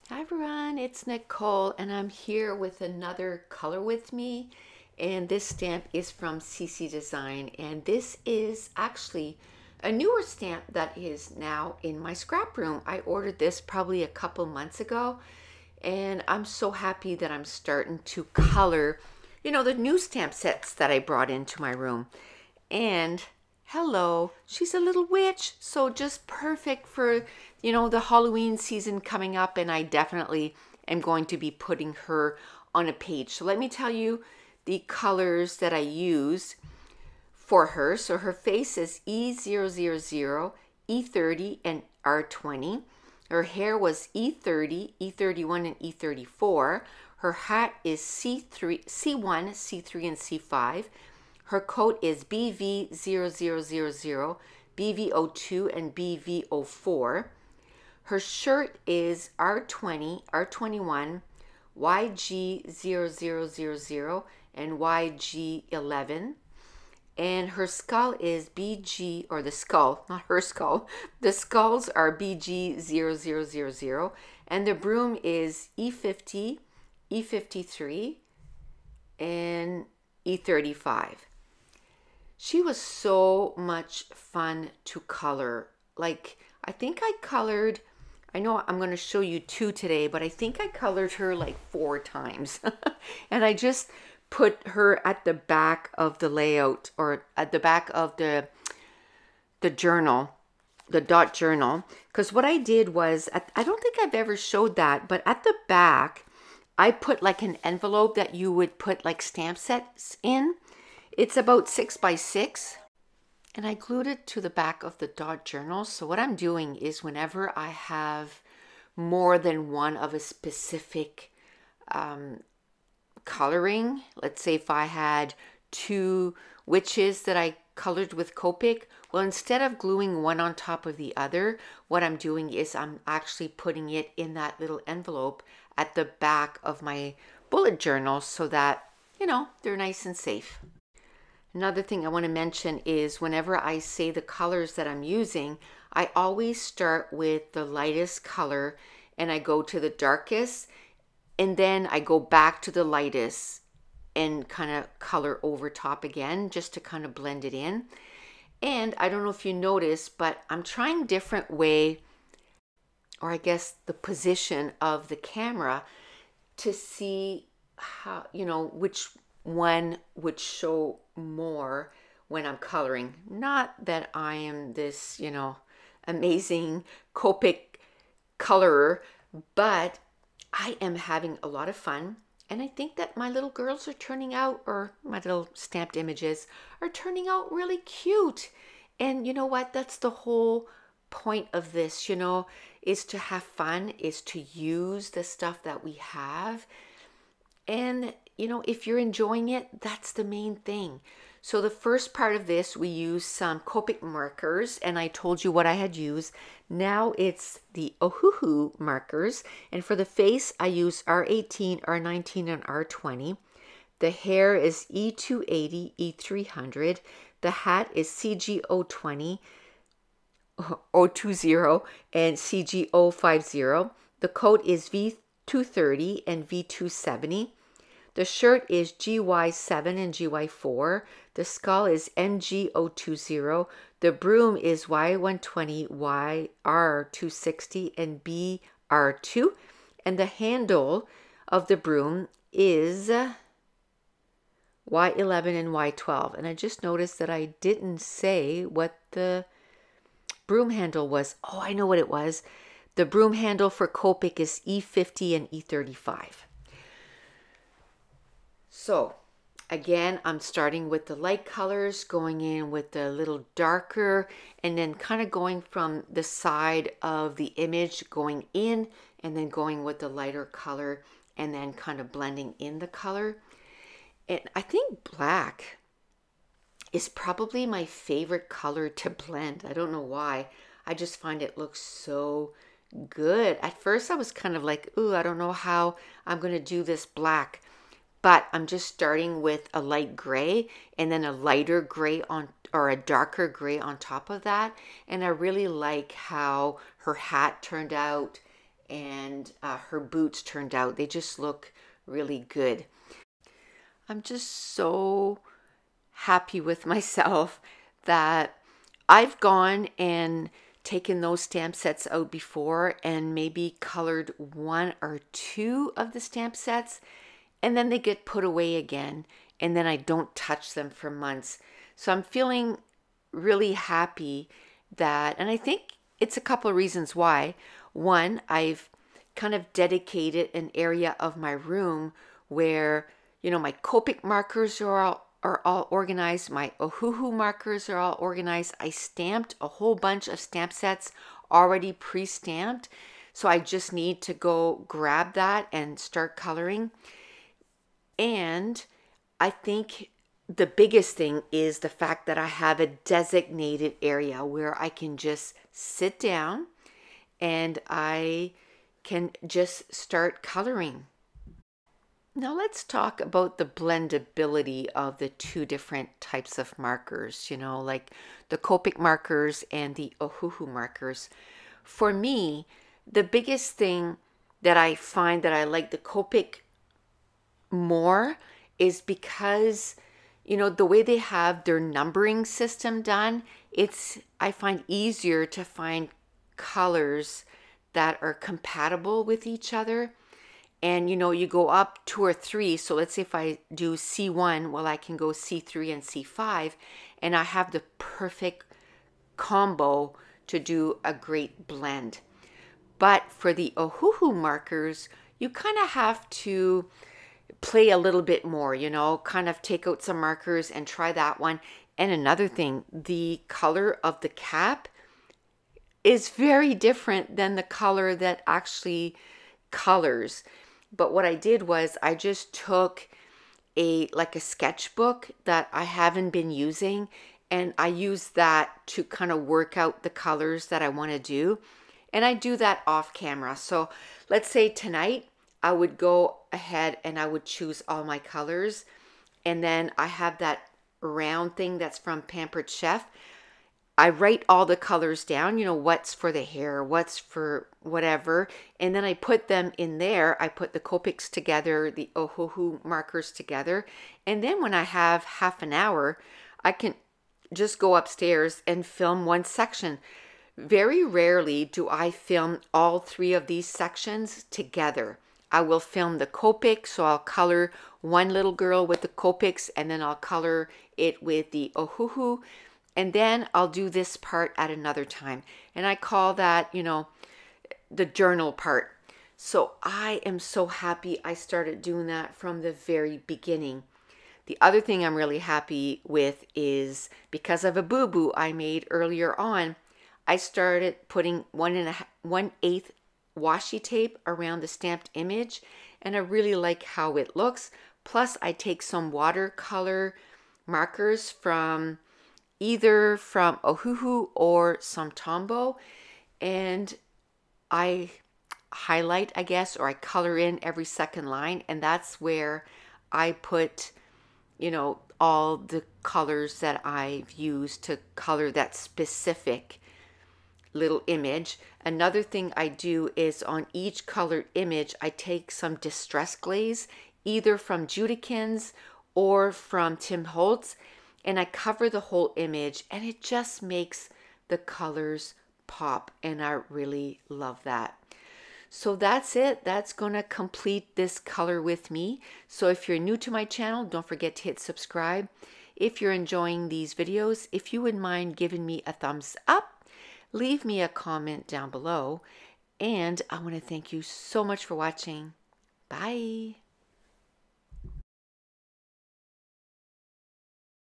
Hi everyone, it's Nicole and I'm here with another color with me, and this stamp is from CC Design, and this is actually a newer stamp that is now in my scrap room. I ordered this probably a couple months ago, and I'm so happy that I'm starting to color, the new stamp sets that I brought into my room. And hello, she's a little witch, so just perfect for, the Halloween season coming up, and I definitely am going to be putting her on a page. So let me tell you the colors that I used for her. So her face is E000, E30, and R20. Her hair was E30, E31, and E34. Her hat is C1, C3, and C5. Her coat is BV0000, BV02, and BV04. Her shirt is R20, R21, YG0000, and YG11. And her skull is BG, or the skull, not her skull. The skulls are BG0000, and the broom is E50, E53, and E35. She was so much fun to color. Like, I think I colored, I know I'm going to show you two today, but I think I colored her like 4 times. And I just put her at the back of the layout, or at the back of the journal, the dot journal. Because what I did was, I don't think I've ever showed that, but at the back, I put like an envelope that you would put like stamp sets in. It's about 6 by 6, and I glued it to the back of the dot journal. So what I'm doing is, whenever I have more than one of a specific coloring, let's say if I had 2 witches that I colored with Copic, well, instead of gluing one on top of the other, what I'm doing is I'm actually putting it in that little envelope at the back of my bullet journal, so that, they're nice and safe. Another thing I want to mention is, whenever I say the colors that I'm using, I always start with the lightest color and I go to the darkest, and then I go back to the lightest and kind of color over top again, just to kind of blend it in. And I don't know if you noticed, but I'm trying different way, or I guess the position of the camera, to see how, which one would show more when I'm coloring. Not that I am this, amazing Copic colorer, but I am having a lot of fun. And I think that my little girls are turning out, or my little stamped images are turning out really cute. And you know what? That's the whole point of this, is to have fun, is to use the stuff that we have. And, if you're enjoying it, that's the main thing. So the first part of this, we used some Copic markers, and I told you what I had used. Now it's the Ohuhu markers. And for the face, I use R18, R19, and R20. The hair is E280, E300. The hat is CG020, O20, and CG050. The coat is V230 and V270. The shirt is GY7 and GY4. The skull is MG020. The broom is Y120, YR260, and BR2. And the handle of the broom is Y11 and Y12. And I just noticed that I didn't say what the broom handle was. Oh, I know what it was. The broom handle for Copic is E50 and E35. So again, I'm starting with the light colors, going in with the little darker, and then kind of going from the side of the image, going in, and then going with the lighter color, and then kind of blending in the color. And I think black is probably my favorite color to blend. I don't know why. I just find it looks so good. At first I was kind of like, ooh, I don't know how I'm going to do this black. But I'm just starting with a light gray and then a lighter gray on, or a darker gray on top of that. And I really like how her hat turned out, and her boots turned out. They just look really good. I'm just so happy with myself that I've gone and taken those stamp sets out before and maybe colored 1 or 2 of the stamp sets, and then they get put away again, and then I don't touch them for months. So I'm feeling really happy that, and I think it's a couple of reasons why. One, I've kind of dedicated an area of my room where, you know, my Copic markers are all organized. My Ohuhu markers are all organized. I stamped a whole bunch of stamp sets already pre-stamped. So I just need to go grab that and start coloring. And I think the biggest thing is the fact that I have a designated area where I can just sit down and I can just start coloring. Now let's talk about the blendability of the 2 different types of markers, you know, like the Copic markers and the Ohuhu markers. For me, the biggest thing that I find that I like the Copic more is because, you know, the way they have their numbering system done, I find easier to find colors that are compatible with each other. And, you know, you go up 2 or 3. So let's say if I do C1, well, I can go C3 and C5, and I have the perfect combo to do a great blend. But for the Ohuhu markers, you kind of have to play a little bit more, you know, kind of take out some markers and try that one. And another thing, the color of the cap is very different than the color that actually colors. But what I did was I just took like a sketchbook that I haven't been using, and I used that to kind of work out the colors that I want to do. And I do that off camera. So let's say tonight I would go ahead and I would choose all my colors, and then I have that round thing that's from Pampered Chef. I write all the colors down, you know, what's for the hair, what's for whatever, and then I put them in there. I put the Copics together, the Ohuhu markers together, and then when I have half an hour, I can just go upstairs and film one section. Very rarely do I film all 3 of these sections together. I will film the Copic, so I'll color one little girl with the Copics, and then I'll color it with the Ohuhu. And then I'll do this part at another time. And I call that, you know, the journal part. So I am so happy I started doing that from the very beginning. The other thing I'm really happy with is because of a boo-boo I made earlier on, I started putting 1/8 washi tape around the stamped image. And I really like how it looks. Plus I take some watercolor markers from either from Ohuhu or some Tombow, and I highlight, I guess, or I color in every second line, and that's where I put, you know, all the colors that I've used to color that specific little image. Another thing I do is on each colored image, I take some distress glaze, either from Judikins or from Tim Holtz, and I cover the whole image, and it just makes the colors pop, and I really love that. So that's it. That's going to complete this color with me. So if you're new to my channel, don't forget to hit subscribe. If you're enjoying these videos, if you wouldn't mind giving me a thumbs up, leave me a comment down below, and I want to thank you so much for watching. Bye.